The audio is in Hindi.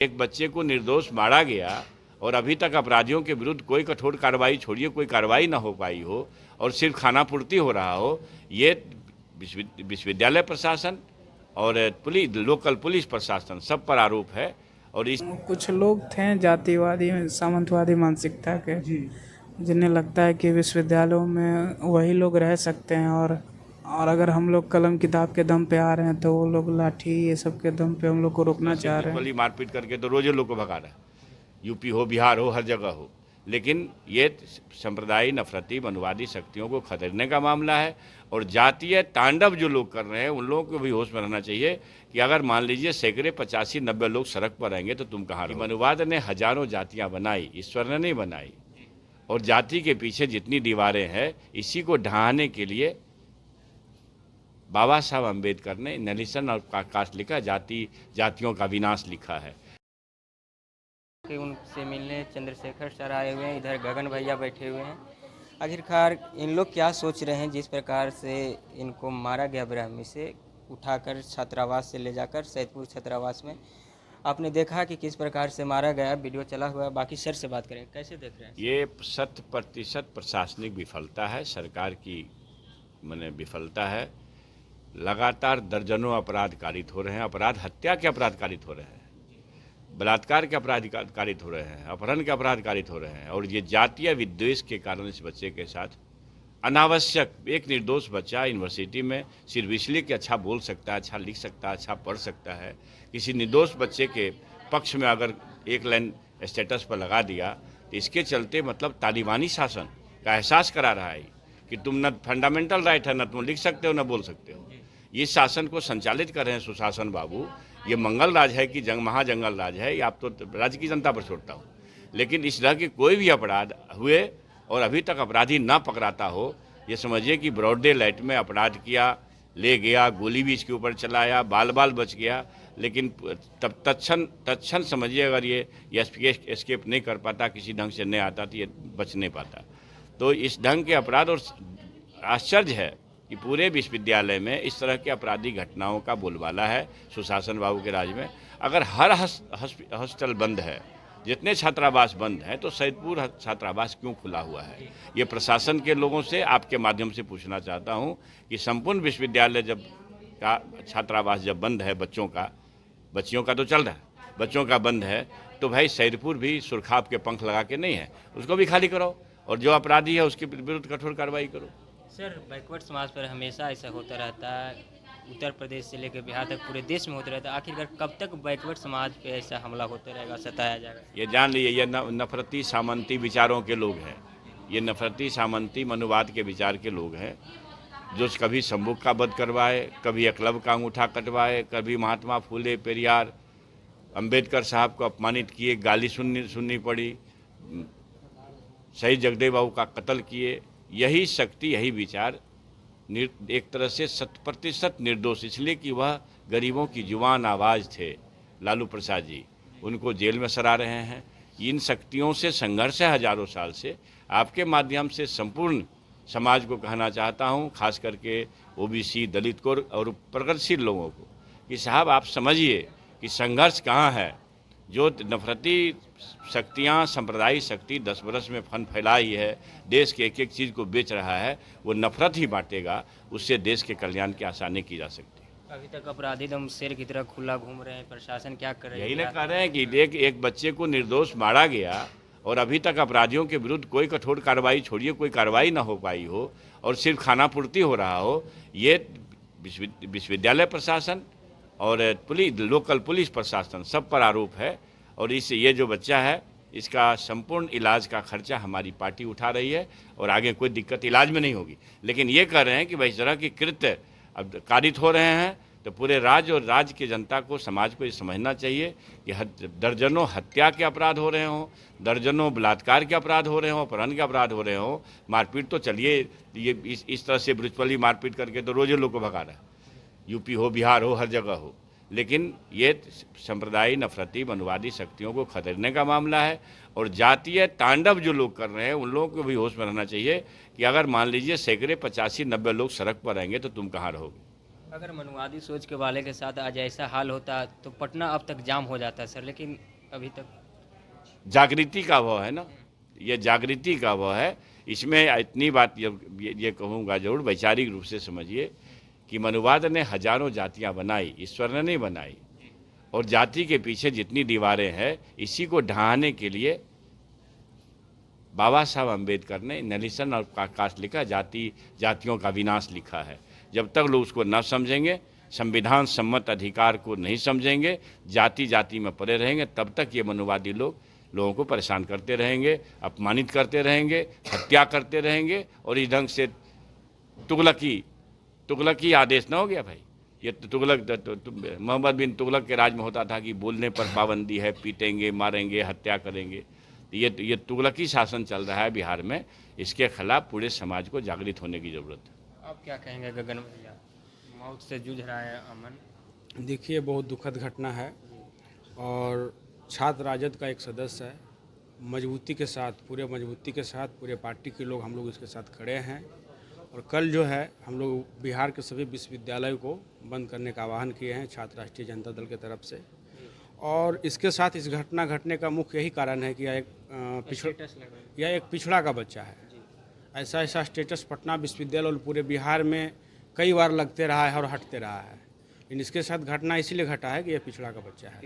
एक बच्चे को निर्दोष मारा गया और अभी तक अपराधियों के विरुद्ध कोई कठोर कार्रवाई, छोड़िए कोई कार्रवाई ना हो पाई हो और सिर्फ खानापूर्ति हो रहा हो, ये विश्वविद्यालय प्रशासन और पुलिस, लोकल पुलिस प्रशासन सब पर आरोप है। और इस कुछ लोग थे जातिवादी सामंतवादी मानसिकता के, जिन्हें लगता है कि विश्वविद्यालयों में वही लोग रह सकते हैं और अगर हम लोग कलम किताब के दम पे आ रहे हैं तो वो लोग लाठी ये सब के दम पे हम लोग को रोकना चाह रहे हैं। मारपीट करके तो रोजे लोग को भगा रहा है, यूपी हो, बिहार हो, हर जगह हो। लेकिन ये संप्रदायी नफरती मनवादी शक्तियों को खदेड़ने का मामला है और जातीय तांडव जो लोग कर रहे हैं उन लोगों को भी होश में रहना चाहिए कि अगर मान लीजिए सैकड़े 85-90 लोग सड़क पर रहेंगे तो तुम कहाँ रहोगे। मनुवाद ने हजारों जातियाँ बनाई, ईश्वर ने नहीं बनाई। और जाति के पीछे जितनी दीवारें हैं, इसी को ढहाने के लिए बाबा साहब अम्बेडकर ने नलिसन और कास्ट लिखा, जातियों का विनाश लिखा है। कि उनसे मिलने चंद्रशेखर सर आए हुए हैं, इधर गगन भैया बैठे हुए हैं। आखिरकार इन लोग क्या सोच रहे हैं, जिस प्रकार से इनको मारा गया ब्राह्मी से उठाकर छात्रावास से ले जाकर सैदपुर छात्रावास में आपने देखा कि किस प्रकार से मारा गया, वीडियो चला हुआ है। बाकी सर से बात करें, कैसे देख रहे हैं? ये 100% प्रशासनिक विफलता है, सरकार की विफलता है। लगातार दर्जनों अपराध कारित हो रहे हैं, अपराध हत्या के अपराध कारित हो रहे हैं, बलात्कार के अपराध कारित हो रहे हैं, अपहरण के अपराध कारित हो रहे हैं। और ये जातीय विद्वेष के कारण इस बच्चे के साथ अनावश्यक, एक निर्दोष बच्चा यूनिवर्सिटी में सिर्फ इसलिए कि अच्छा बोल सकता है, अच्छा लिख सकता है, अच्छा पढ़ सकता है, किसी निर्दोष बच्चे के पक्ष में अगर एक लाइन स्टेटस पर लगा दिया तो इसके चलते तालिबानी शासन का एहसास करा रहा है कि तुम न फंडामेंटल राइट है, न तुम लिख सकते हो न बोल सकते हो। इस शासन को संचालित कर रहे हैं सुशासन बाबू। ये मंगल राज है कि महाजंगल राज है, ये आप तो राज्य की जनता पर छोड़ता हूँ। लेकिन इस तरह के कोई भी अपराध हुए और अभी तक अपराधी ना पकड़ाता हो, ये समझिए कि ब्रॉड डे लाइट में अपराध किया, ले गया, गोली भी इसके ऊपर चलाया, बाल बाल बच गया। लेकिन तब तत्क्षण समझिए अगर ये एस्केप नहीं कर पाता, किसी ढंग से नहीं आता तो ये बच नहीं पाता। तो इस ढंग के अपराध, और आश्चर्य है कि पूरे विश्वविद्यालय में इस तरह की आपराधिक घटनाओं का बोलबाला है सुशासन बाबू के राज में। अगर हर हॉस्टल बंद है, जितने छात्रावास बंद हैं, तो सैदपुर छात्रावास क्यों खुला हुआ है? ये प्रशासन के लोगों से आपके माध्यम से पूछना चाहता हूं कि संपूर्ण विश्वविद्यालय जब का छात्रावास जब बंद है, बच्चियों का तो चल रहा है, बच्चों का बंद है, तो भाई सैदपुर भी सुरखाब के पंख लगा के नहीं है, उसको भी खाली करो और जो अपराधी है उसके विरुद्ध कठोर कार्रवाई करो। सर, बैकवर्ड समाज पर हमेशा ऐसा होता रहता है, उत्तर प्रदेश से लेकर बिहार तक पूरे देश में होता रहता है। आखिरकार कब तक बैकवर्ड समाज पे ऐसा हमला होता रहेगा, सताया जाएगा? ये जान लीजिए, ये नफरती सामंती विचारों के लोग हैं, ये नफरती सामंती मनुवाद के विचार के लोग हैं, जो कभी संबुक का वध करवाए, कभी एकलव्य का अंगूठा कटवाए, कभी महात्मा फूले पेरियार अंबेडकर साहब को अपमानित किए, गाली सुननी पड़ी, शहीद जगदेव बाबू का कत्ल किए। यही शक्ति, यही विचार एक तरह से 100% निर्दोष, इसलिए कि वह गरीबों की जुबान आवाज़ थे, लालू प्रसाद जी, उनको जेल में सरा रहे हैं। इन शक्तियों से संघर्ष है हजारों साल से। आपके माध्यम से संपूर्ण समाज को कहना चाहता हूं, खास करके ओबीसी, दलित को और प्रगतिशील लोगों को, कि साहब आप समझिए कि संघर्ष कहाँ है। जो नफरती शक्तियाँ, सांप्रदायिक शक्ति 10 बरस में फन फैलाई है, देश के एक एक चीज़ को बेच रहा है, वो नफरत ही बांटेगा, उससे देश के कल्याण की आशा नहीं की जा सकती। अभी तक अपराधी दम शेर की तरह खुला घूम रहे हैं, प्रशासन क्या कर रही है? यही ना कह रहे हैं कि एक बच्चे को निर्दोष मारा गया और अभी तक अपराधियों के विरुद्ध कोई कठोर कार्रवाई, छोड़िए कोई कार्रवाई ना हो पाई हो और सिर्फ खानापूर्ति हो रहा हो। ये विश्वविद्यालय प्रशासन और पुलिस, लोकल पुलिस प्रशासन सब पर आरोप है। और ये जो बच्चा है, इसका संपूर्ण इलाज का खर्चा हमारी पार्टी उठा रही है और आगे कोई दिक्कत इलाज में नहीं होगी। लेकिन ये कह रहे हैं कि भाई इस तरह के कृत्य अब कारित हो रहे हैं, तो पूरे राज्य और राज्य की जनता को, समाज को ये समझना चाहिए कि दर्जनों हत्या के अपराध हो रहे हों, दर्जनों बलात्कार के अपराध हो रहे हों, अपहरण के अपराध हो रहे हों, मारपीट तो चलिए, ये इस तरह से ब्रिजपल्ली मारपीट करके तो रोजे लोग को भगा रहा है, यूपी हो, बिहार हो, हर जगह हो। लेकिन ये संप्रदायी नफरती मनवादी शक्तियों को खदेड़ने का मामला है और जातीय तांडव जो लोग कर रहे हैं उन लोगों को भी होश में रहना चाहिए कि अगर मान लीजिए सैकड़े 85-90 लोग सड़क पर रहेंगे तो तुम कहाँ रहोगे। अगर मनवादी सोच के वाले के साथ आज ऐसा हाल होता तो पटना अब तक जाम हो जाता सर, लेकिन अभी तक? जागृति का अभाव है ना, ये जागृति का अभाव है। इसमें इतनी बात ये कहूँगा जरूर, वैचारिक रूप से समझिए कि मनुवाद ने हजारों जातियां बनाई, ईश्वर ने नहीं बनाई। और जाति के पीछे जितनी दीवारें हैं, इसी को ढहाने के लिए बाबा साहब अम्बेडकर ने नेलिसन और कास्ट लिखा, जातियों का विनाश लिखा है। जब तक लोग उसको न समझेंगे, संविधान सम्मत अधिकार को नहीं समझेंगे, जाति में पड़े रहेंगे, तब तक ये मनुवादी लोगों को परेशान करते रहेंगे, अपमानित करते रहेंगे, हत्या करते रहेंगे। और इस ढंग से तुगलकी आदेश न हो गया भाई। ये मोहम्मद बिन तुगलक के राज में होता था कि बोलने पर पाबंदी है, पीटेंगे, मारेंगे, हत्या करेंगे। ये तुगलकी शासन चल रहा है बिहार में। इसके खिलाफ पूरे समाज को जागृत होने की ज़रूरत है। आप क्या कहेंगे गगन भैया, मौत से जूझ रहा है अमन? देखिए, बहुत दुखद घटना है और छात्र राजद का एक सदस्य है। मजबूती के साथ पूरे पार्टी के लोग हम लोग इसके साथ खड़े हैं। और कल जो है हम लोग बिहार के सभी विश्वविद्यालयों को बंद करने का आह्वान किए हैं छात्र राष्ट्रीय जनता दल के तरफ से। और इसके साथ इस घटना घटने का मुख्य यही कारण है कि यह एक पिछड़ा का बच्चा है। ऐसा स्टेटस पटना विश्वविद्यालय और पूरे बिहार में कई बार लगते रहा है और हटते रहा है। लेकिन इसके साथ घटना इसीलिए घटा है कि यह पिछड़ा का बच्चा है।